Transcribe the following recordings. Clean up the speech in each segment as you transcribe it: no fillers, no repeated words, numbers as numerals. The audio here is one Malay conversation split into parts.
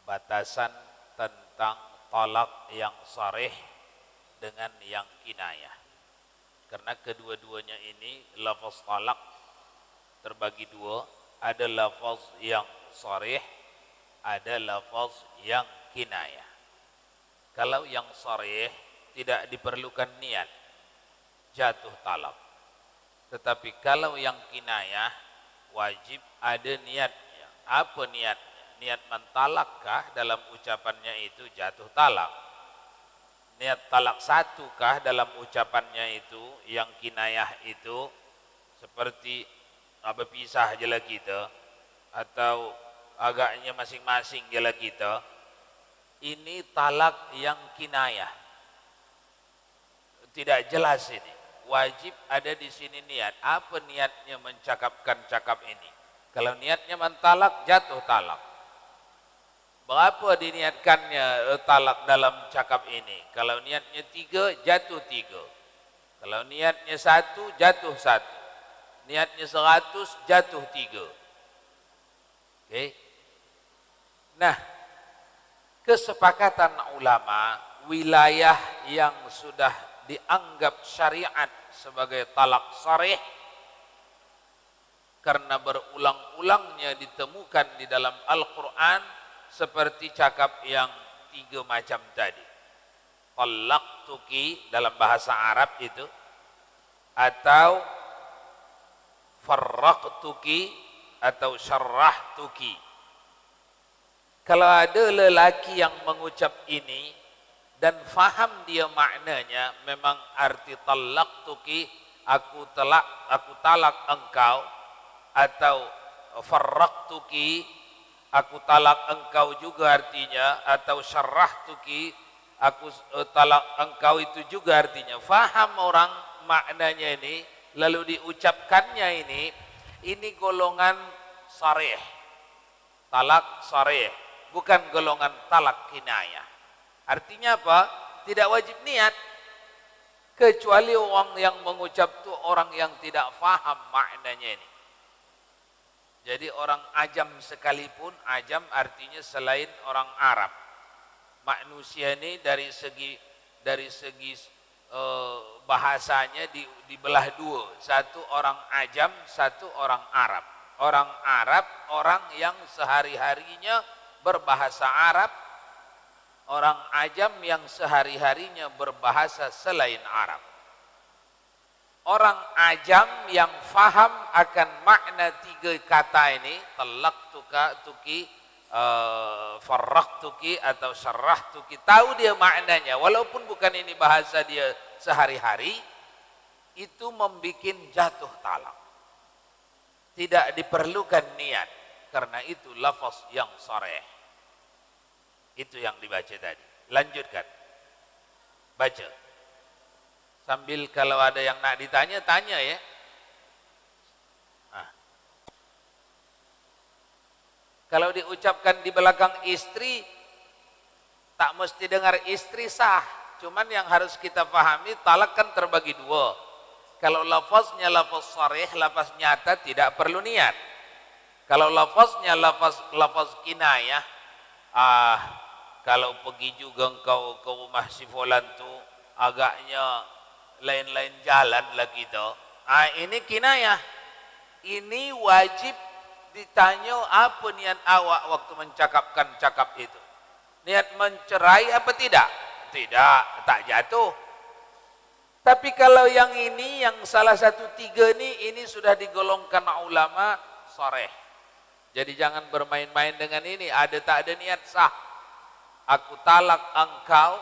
batasan tentang talak yang sharih dengan yang kinayah. Karena kedua-duanya ini lafaz talak terbagi dua, ada lafaz yang sharih, ada lafaz yang kinayah. Kalau yang sharih tidak diperlukan niat, jatuh talak. Tetapi kalau yang kinayah wajib ada niatnya. Apa niatnya? Niat mentalakkah dalam ucapannya itu jatuh talak? Niat talak satukah dalam ucapannya itu yang kinayah itu seperti berpisah jelah kita atau agaknya masing-masing jelah kita? Ini talak yang kinayah. Tidak jelas ini. Wajib ada di sini niat. Apa niatnya mencakapkan cakap ini? Kalau niatnya mentalak, jatuh talak. Berapa diniatkannya talak dalam cakap ini? Kalau niatnya 3, jatuh 3. Kalau niatnya 1, jatuh 1. Niatnya 100, jatuh 3. Oke. Nah, kesepakatan ulama, wilayah yang sudah dianggap syariat sebagai talak sharih karena berulang-ulangnya ditemukan di dalam Al-Quran seperti cakap yang 3 macam tadi. Talaqtuki dalam bahasa Arab itu, atau farraqtuki atau syarrahtuki. Kalau ada lelaki yang mengucap ini dan faham dia maknanya, memang arti talaqtuki, aku talak engkau, atau farraqtuki, aku talak engkau juga artinya, atau syarrahtuki, aku talak engkau itu juga artinya. Faham orang maknanya ini, lalu diucapkannya ini golongan sharih, talak sharih, bukan golongan talak kinayah. Artinya apa? Tidak wajib niat, kecuali orang yang mengucap itu orang yang tidak faham maknanya ini. Jadi orang ajam sekalipun, ajam artinya selain orang Arab. Manusia ini dari segi bahasanya dibelah dua. Satu orang ajam, satu orang Arab. Orang Arab, orang yang sehari-harinya berbahasa Arab. Orang ajam yang sehari-harinya berbahasa selain Arab. Orang ajam yang faham akan makna 3 kata ini, talaqtuki, farraqtuki atau syarrahtuki, tahu dia maknanya, walaupun bukan ini bahasa dia sehari-hari, itu membikin jatuh talak. Tidak diperlukan niat, karena itu lafaz yang sharih. Itu yang dibaca tadi. Lanjutkan. Baca. Sambil kalau ada yang nak ditanya, tanya ya. Kalau diucapkan di belakang istri, tak mesti dengar istri sah. Cuman yang harus kita pahami, talak kan terbagi 2. Kalau lafaznya lafaz sharih, lafaz nyata, tidak perlu niat. Kalau lafaznya lafaz kinayah, kalau pergi juga engkau ke rumah si fulan tu, agaknya lain-lain jalan lah kita. Ini kinayah. Ini wajib ditanya apa niat awak waktu mencakapkan cakap itu. Niat mencerai apa tidak? Tidak, tak jatuh. Tapi kalau yang ini, yang salah satu 3 ini sudah digolongkan ulama sharih. Jadi jangan bermain-main dengan ini. Ada tak ada niat sah. Aku talak engkau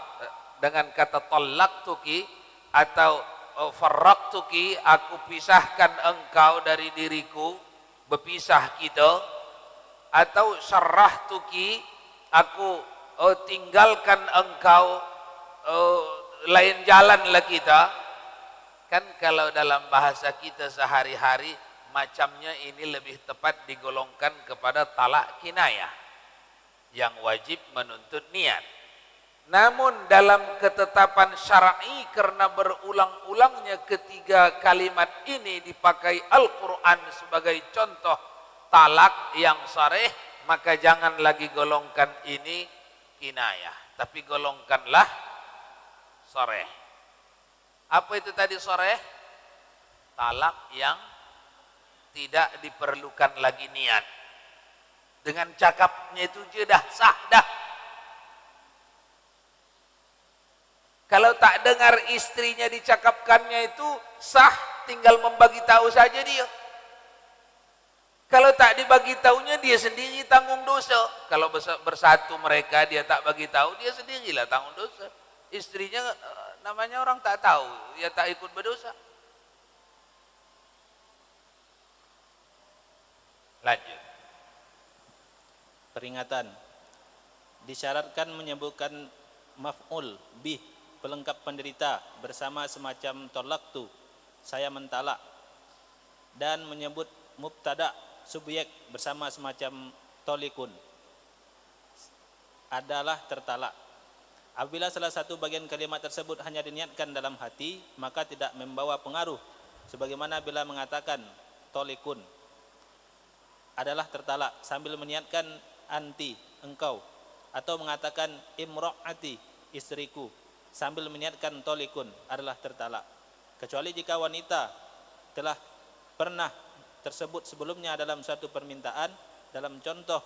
dengan kata talaqtuki, atau farraqtuki, aku pisahkan engkau dari diriku, berpisah kita, atau syarrahtuki, aku tinggalkan engkau, lain jalanlah kita. Kan kalau dalam bahasa kita sehari-hari, macamnya ini lebih tepat digolongkan kepada talak kinayah, yang wajib menuntut niat. Namun dalam ketetapan syar'i, karena berulang-ulangnya 3 kalimat ini dipakai Al-Quran sebagai contoh talak yang sharih, maka jangan lagi golongkan ini kinayah, tapi golongkanlah soreh. Apa itu tadi soreh? Talak yang tidak diperlukan lagi niat. Dengan cakapnya itu sudah sah dah. Kalau tak dengar istrinya dicakapkannya itu sah, tinggal membagi tahu saja dia. Kalau tak dibagi tahunya, dia sendiri tanggung dosa. Kalau bersatu mereka dia tak bagi tahu, dia sendirilah tanggung dosa. Istrinya namanya orang tak tahu, dia tak ikut berdosa. Lanjut. Peringatan. Disyaratkan menyebutkan maf'ul bih, pelengkap penderita, bersama semacam tolaktu, saya mentalak, dan menyebut mubtada subjek bersama semacam tolikun, adalah tertalak. Apabila salah satu bagian kalimat tersebut hanya diniatkan dalam hati, maka tidak membawa pengaruh, sebagaimana bila mengatakan tolikun adalah tertalak sambil meniatkan anti, engkau, atau mengatakan imro'ati, istriku, sambil meniatkan tolikun adalah tertalak, kecuali jika wanita telah pernah tersebut sebelumnya dalam suatu permintaan. Dalam contoh,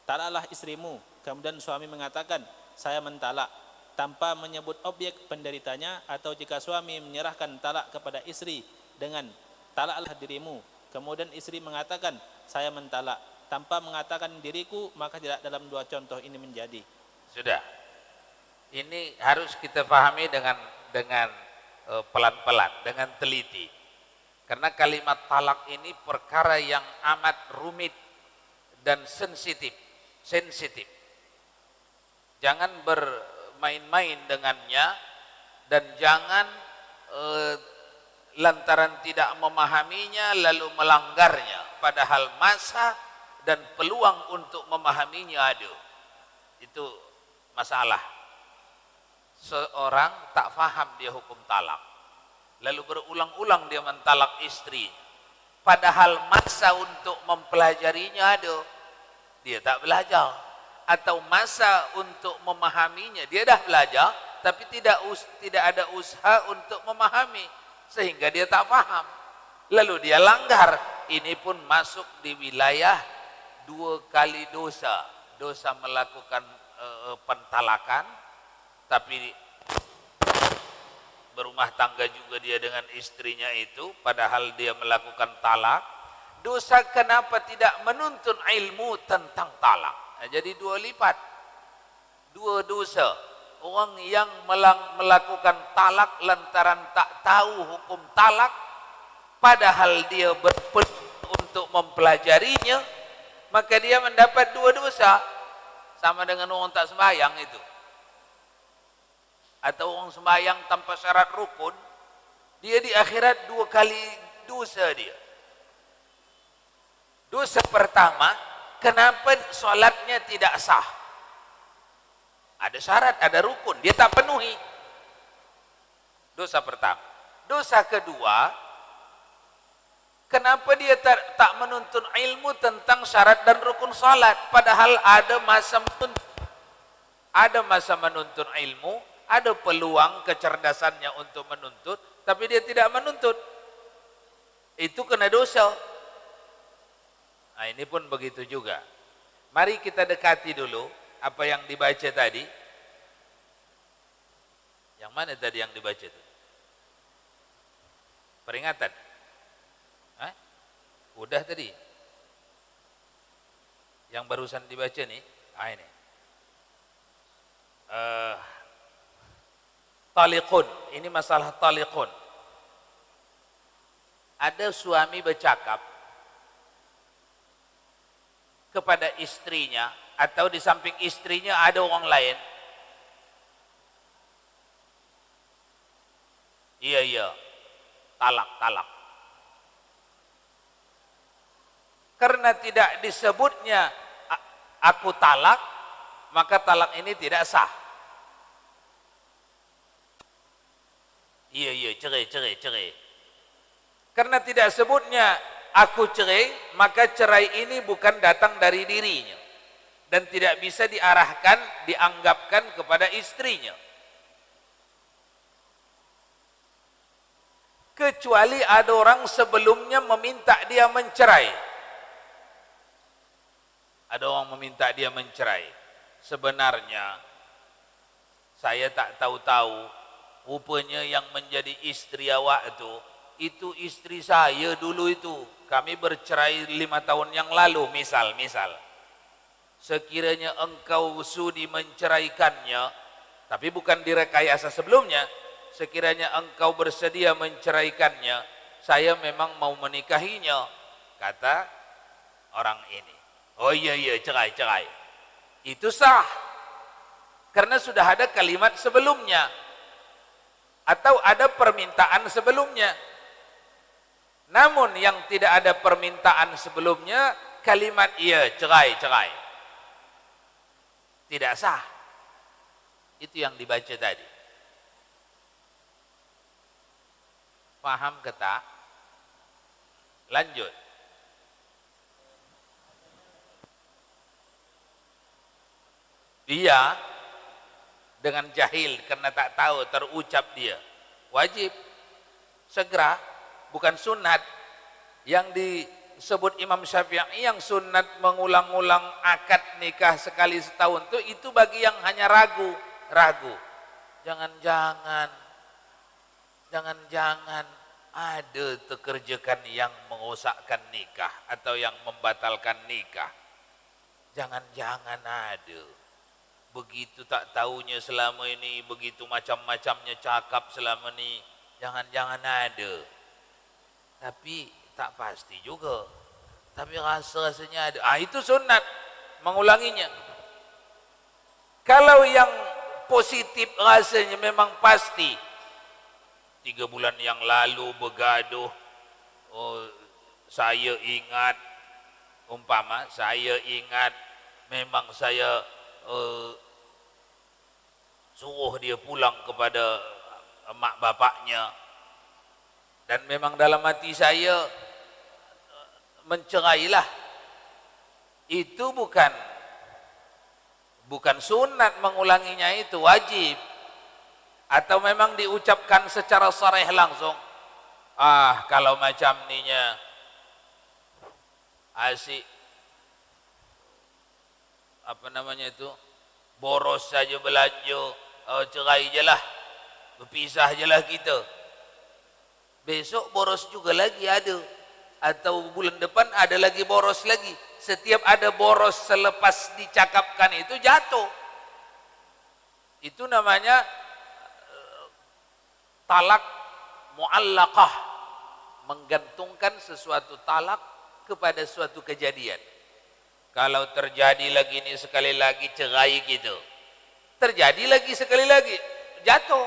talaklah istrimu, kemudian suami mengatakan saya mentalak, tanpa menyebut objek penderitanya, atau jika suami menyerahkan talak kepada istri dengan talaklah dirimu, kemudian istri mengatakan saya mentalak tanpa mengatakan diriku, maka tidak dalam dua contoh ini menjadi. Sudah. Ini harus kita pahami dengan pelan-pelan, dengan teliti. Karena kalimat talak ini perkara yang amat rumit dan sensitif. Jangan bermain-main dengannya, dan jangan lantaran tidak memahaminya lalu melanggarnya, padahal masa dan peluang untuk memahaminya ada. Itu masalah. Seorang tak faham dia hukum talak, lalu berulang-ulang dia mentalak istrinya, padahal masa untuk mempelajarinya ada, dia tak belajar. Atau masa untuk memahaminya dia dah belajar, tapi tidak ada usaha untuk memahami, sehingga dia tak faham, lalu dia langgar. Ini pun masuk di wilayah dua kali dosa. Dosa melakukan pentalakan, tapi berumah tangga juga dia dengan istrinya itu, padahal dia melakukan talak. Dosa kenapa tidak menuntut ilmu tentang talak. Nah, jadi dua lipat, dua dosa. Orang yang melakukan talak lantaran tak tahu hukum talak, padahal dia berpeluang untuk mempelajarinya, maka dia mendapat dua dosa. Sama dengan orang tak sembahyang itu, atau orang sembahyang tanpa syarat rukun, dia di akhirat dua kali dosa dia. Dosa pertama, kenapa solatnya tidak sah? Ada syarat, ada rukun, dia tak penuhi. Dosa pertama. Dosa kedua, kenapa dia tak menuntut ilmu tentang syarat dan rukun salat, padahal ada masa menuntut ilmu, ada peluang kecerdasannya untuk menuntut, tapi dia tidak menuntut. Itu kena dosa. Nah, ini pun begitu juga. Mari kita dekati dulu apa yang dibaca tadi. Yang mana tadi yang dibaca itu? Peringatan. Hah? Udah tadi. Yang barusan dibaca nih. Ah, ini. Talikun. Ini masalah talikun. Ada suami bercakap kepada istrinya, atau di samping istrinya ada orang lain. Iya, talak. Karena tidak disebutnya aku talak, maka talak ini tidak sah. Iya, cerai. Karena tidak sebutnya aku cerai, maka cerai ini bukan datang dari dirinya dan tidak bisa diarahkan, dianggapkan kepada istrinya. Kecuali ada orang sebelumnya meminta dia mencerai. Ada orang meminta dia mencerai. Sebenarnya saya tak tahu-tahu, rupanya yang menjadi istri awak itu istri saya dulu itu. Kami bercerai 5 tahun yang lalu, misal. Sekiranya engkau sudi menceraikannya, tapi bukan direkayasa sebelumnya, sekiranya engkau bersedia menceraikannya, saya memang mau menikahinya, kata orang ini. Oh iya, cerai. Itu sah. Karena sudah ada kalimat sebelumnya. Atau ada permintaan sebelumnya. Namun yang tidak ada permintaan sebelumnya, kalimat iya, cerai. Tidak sah. Itu yang dibaca tadi. Paham ke tak? Lanjut. Dia dengan jahil karena tak tahu, terucap dia. Wajib segera, bukan sunat. Yang disebut Imam Syafi'i yang sunat mengulang-ulang akad nikah sekali setahun itu bagi yang hanya ragu. Jangan-jangan ada terkerjakan yang merosakkan nikah atau yang membatalkan nikah. Jangan-jangan ada. Begitu tak tahunya selama ini, begitu macam-macamnya cakap selama ini, jangan-jangan ada. Tapi tak pasti juga. Tapi rasa-rasanya ada. Itu sunat mengulanginya. Kalau yang positif rasanya memang pasti. 3 bulan yang lalu bergaduh, saya ingat, umpama saya ingat memang saya suruh dia pulang kepada mak bapaknya, dan memang dalam hati saya mencerailah. Itu bukan sunat mengulanginya, itu wajib. Atau memang diucapkan secara sharih langsung. Kalau macam ninya asik boros saja belanja, cerai je lah, berpisah je lah kita. Besok boros juga lagi ada, atau bulan depan ada lagi boros lagi. Setiap ada boros selepas dicakapkan itu jatuh. Itu namanya talak muallaqah, menggantungkan sesuatu talak kepada suatu kejadian. Kalau terjadi lagi ini sekali lagi cerai gitu, terjadi lagi sekali lagi jatuh.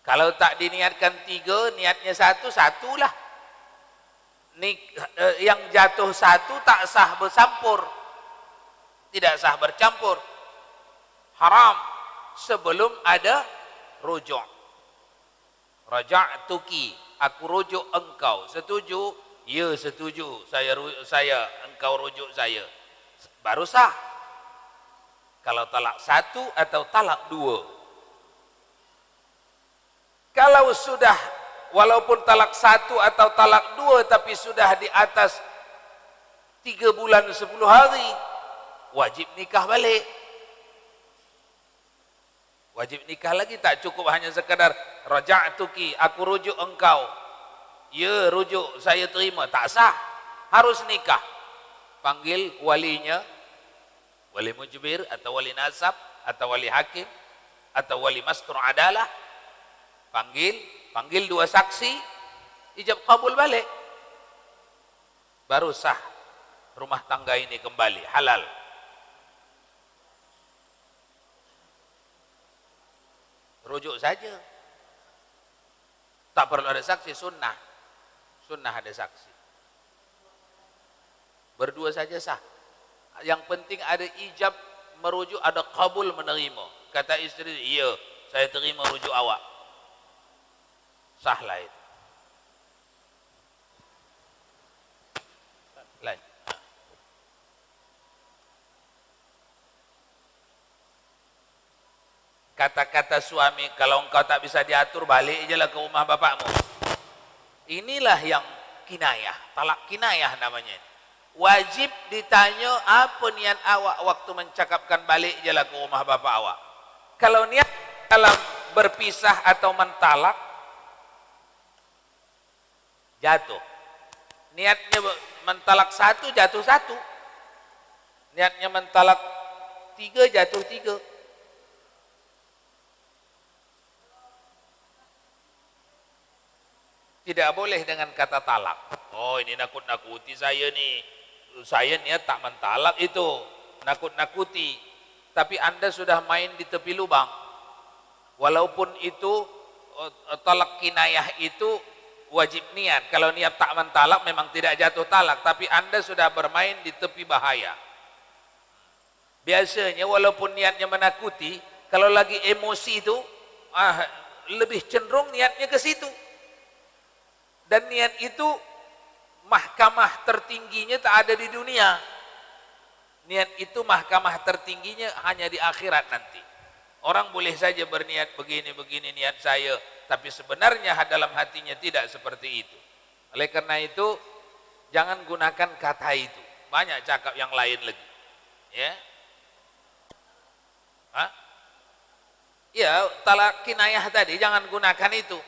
Kalau tak diniatkan 3, niatnya 1, satulah. Yang jatuh 1 tak sah bercampur, tidak sah bercampur, haram sebelum ada rujuk. Raja'tuki, aku rujuk engkau. Setuju? Ya, setuju. Saya engkau rujuk saya. Baru sah. Kalau talak 1 atau talak 2. Kalau sudah walaupun talak 1 atau talak 2 tapi sudah di atas 3 bulan 10 hari, wajib nikah balik. Wajib nikah lagi, tak cukup hanya sekadar raja'tuki, aku rujuk engkau. Ya, rujuk saya terima, tak sah. Harus nikah. Panggil walinya, wali mujbir atau wali nasab atau wali hakim atau wali mastur adalah. Panggil 2 saksi, ijab kabul balik. Baru sah rumah tangga ini kembali halal. Rujuk saja, tak perlu ada saksi. Sunnah ada saksi. Berdua saja sah. Yang penting ada ijab merujuk, ada kabul menerima. Kata istri, iya saya terima rujuk awak, sahlah itu. Kata-kata suami, kalau engkau tak bisa diatur, balik aja lah ke rumah bapakmu. Inilah yang kinayah, talak kinayah namanya. Wajib ditanya apa niat awak waktu mencakapkan balik je lah ke rumah bapak awak. Kalau niat dalam berpisah atau mentalak, jatuh. Niatnya mentalak satu, jatuh satu. Niatnya mentalak tiga, jatuh tiga. Tidak boleh dengan kata talak. Oh, ini nakut-nakuti saya nih. Saya niat tak mentalak itu. Nakut-nakuti. Tapi Anda sudah main di tepi lubang. Walaupun itu talak kinayah itu wajib niat. Kalau niat tak mentalak memang tidak jatuh talak. Tapi Anda sudah bermain di tepi bahaya. Biasanya walaupun niatnya menakuti, kalau lagi emosi itu lebih cenderung niatnya ke situ. Dan niat itu mahkamah tertingginya tak ada di dunia. Niat itu mahkamah tertingginya hanya di akhirat nanti. Orang boleh saja berniat begini-begini niat saya, tapi sebenarnya dalam hatinya tidak seperti itu. Oleh karena itu, jangan gunakan kata itu. Banyak cakap yang lain lagi. Ya. Ya, talak kinayah tadi jangan gunakan itu.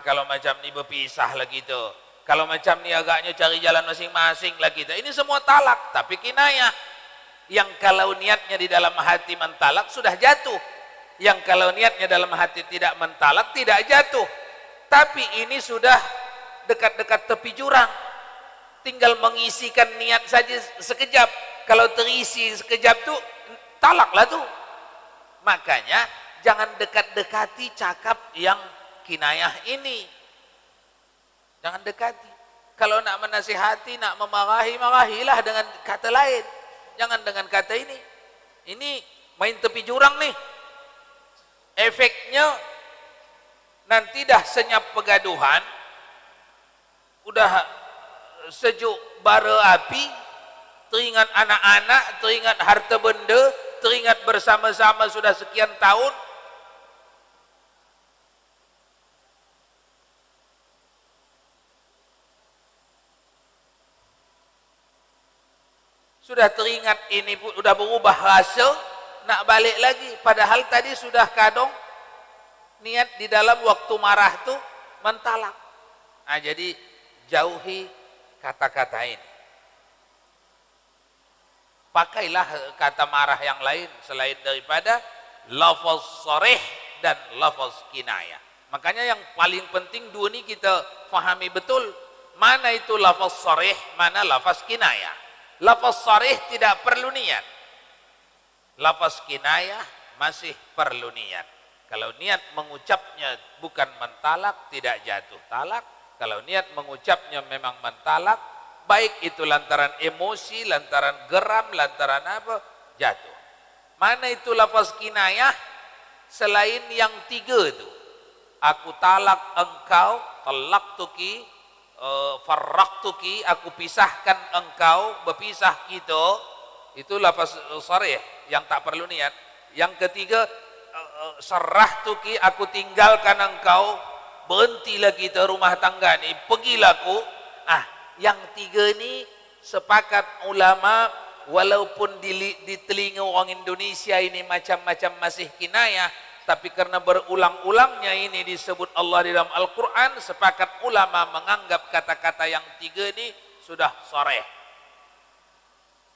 Kalau macam ni berpisah lah kita. Kalau macam ni agaknya cari jalan masing-masing lah kita. Ini semua talak, tapi kinayah. Yang kalau niatnya di dalam hati mentalak, sudah jatuh. Yang kalau niatnya dalam hati tidak mentalak, tidak jatuh. Tapi ini sudah dekat-dekat tepi jurang. Tinggal mengisikan niat saja sekejap. Kalau terisi sekejap tu, talaklah tu. Makanya, jangan dekat-dekati cakap yang kinayah ini. Jangan dekati. Kalau nak menasihati, nak memarahi, marahilah dengan kata lain. Jangan dengan kata ini. Ini main tepi jurang nih. Efeknya nanti dah senyap pegaduhan, udah sejuk bara api, teringat anak-anak, teringat harta benda, teringat bersama-sama sudah sekian tahun. Sudah teringat ini pun sudah berubah rasa, nak balik lagi. Padahal tadi sudah kadang niat di dalam waktu marah tu mentalak. Jadi jauhi kata-kata ini. Pakailah kata marah yang lain selain daripada lafaz sharih dan lafaz kinayah. Makanya yang paling penting dua ini kita fahami betul. Mana itu lafaz sharih, mana lafaz kinayah. Lafaz sharih tidak perlu niat. Lafaz kinayah masih perlu niat. Kalau niat mengucapnya bukan mentalak, tidak jatuh talak. Kalau niat mengucapnya memang mentalak, baik itu lantaran emosi, lantaran geram, lantaran apa, jatuh. Mana itu lafaz kinayah? Selain yang tiga itu. Aku talak engkau, talaqtuki, farraqtuki, aku pisahkan engkau, berpisah kita, itu lafaz sharih yang tak perlu niat. Yang ketiga, sarrahtuki, aku tinggalkan engkau, berhentilah kita rumah tangga ni, pergilah aku. Yang tiga ni sepakat ulama, walaupun di telinga orang Indonesia ini macam-macam masih kinayah, tapi karena berulang-ulangnya ini disebut Allah di dalam Al-Quran, sepakat ulama menganggap kata-kata yang tiga ini sudah sharih.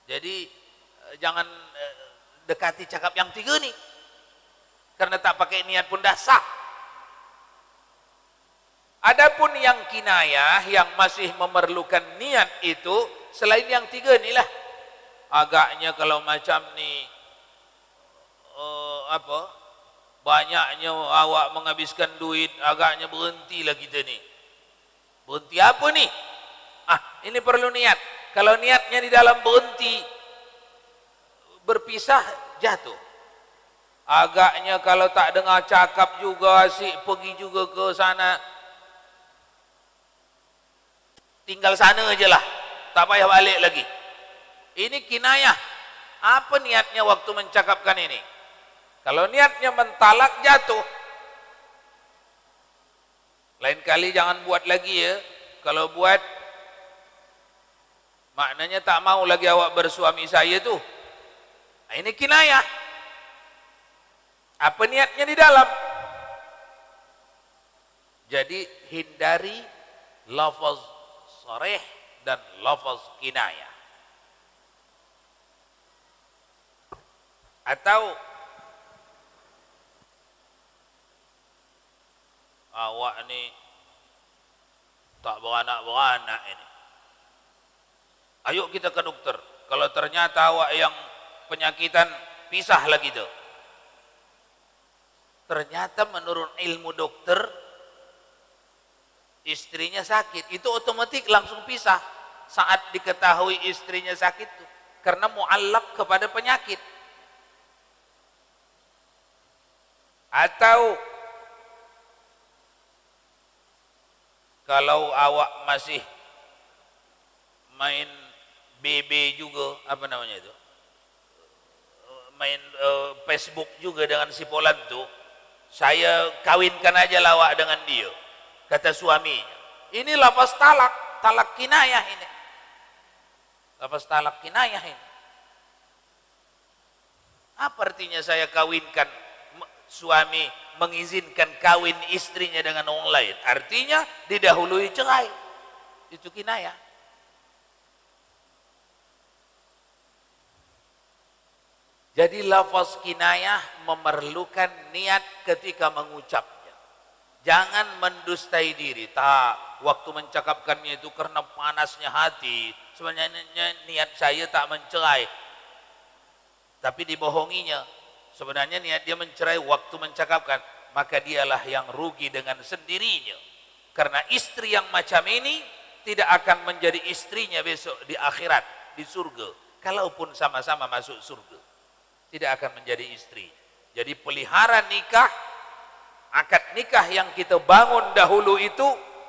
Jadi jangan dekati cakap yang tiga ini, karena tak pakai niat pun dah sah. Adapun yang kinayah yang masih memerlukan niat itu selain yang tiga inilah. Agaknya kalau macam ni banyaknya awak menghabiskan duit, agaknya berhentilah kita ni. Berhenti apa ni? Ini perlu niat. Kalau niatnya di dalam berhenti, berpisah, jatuh. Agaknya kalau tak dengar cakap juga, asyik pergi juga ke sana, tinggal sana aja lah, tak payah balik lagi. Ini kinayah. Apa niatnya waktu mencakapkan ini? Kalau niatnya mentalak jatuh. Lain kali jangan buat lagi ya. Kalau buat maknanya tak mau lagi awak bersuami saya tuh. Nah, ini kinayah. Apa niatnya di dalam? Jadi hindari lafaz sharih dan lafaz kinayah. Atau awak ni tak beranak-beranak ini. Ayo kita ke dokter. Kalau ternyata awak yang penyakitan, pisah lagi tuh. Ternyata menurut ilmu dokter, istrinya sakit. Itu otomatis langsung pisah saat diketahui istrinya sakit tuh. Karena muallaq kepada penyakit. Atau kalau awak masih main BB juga, apa namanya itu, main Facebook juga dengan si Polan tuh, saya kawinkan aja lawak dengan dia, kata suaminya. Ini lafaz talak, talak kinayah ini, lafaz talak kinayah ini. Apa artinya saya kawinkan, suami mengizinkan kawin istrinya dengan orang lain? Artinya didahului cerai. Itu kinayah. Jadi lafaz kinayah memerlukan niat ketika mengucapnya. Jangan mendustai diri. Tak, waktu mencakapkannya itu karena panasnya hati. Sebenarnya niat saya tak mencerai. Tapi dibohonginya. Sebenarnya niat dia mencerai waktu mencakapkan. Maka dialah yang rugi dengan sendirinya. Karena istri yang macam ini tidak akan menjadi istrinya besok di akhirat, di surga. Kalaupun sama-sama masuk surga, tidak akan menjadi istri. Jadi pelihara nikah, akad nikah yang kita bangun dahulu itu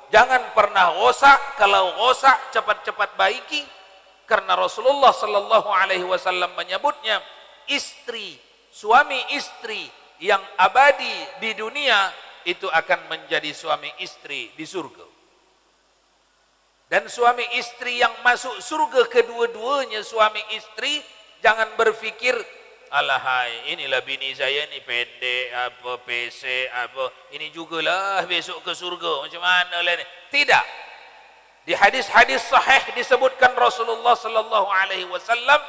jangan pernah rosak. Kalau rosak cepat-cepat baiki, karena Rasulullah sallallahu alaihi wasallam menyebutnya istri, suami istri yang abadi di dunia itu akan menjadi suami istri di surga. Dan suami istri yang masuk surga kedua-duanya suami istri, jangan berpikir alahai inilah bini saya ni pendek apa pesek apa ini jugalah besok ke surga macam mana lah ni. Tidak. Di hadis-hadis sahih disebutkan Rasulullah sallallahu alaihi wasallam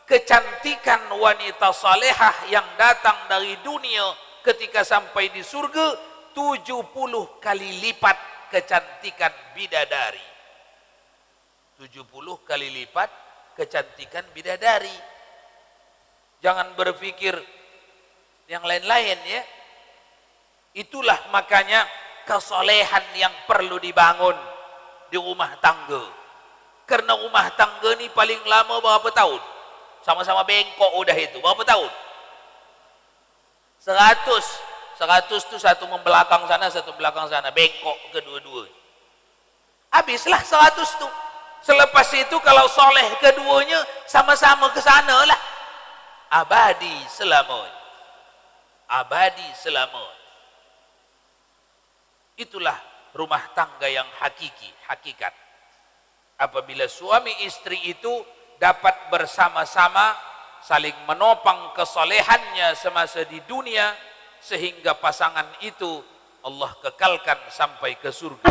kecantikan wanita salehah yang datang dari dunia ketika sampai di surga 70 kali lipat kecantikan bidadari. 70 kali lipat kecantikan bidadari. Jangan berpikir yang lain-lain ya. Itulah makanya kesolehan yang perlu dibangun di rumah tangga. Karena rumah tangga ni paling lama berapa tahun? Sama-sama bengkok udah itu. Berapa tahun? 100 tu satu membelakang sana, satu belakang sana. Bengkok kedua-dua. Habislah 100 tu. Selepas itu kalau soleh keduanya sama-sama ke sana lah. Abadi selamanya. Abadi selamanya. Itulah rumah tangga yang hakiki, hakikat. Apabila suami istri itu dapat bersama-sama saling menopang kesolehannya semasa di dunia, sehingga pasangan itu Allah kekalkan sampai ke surga.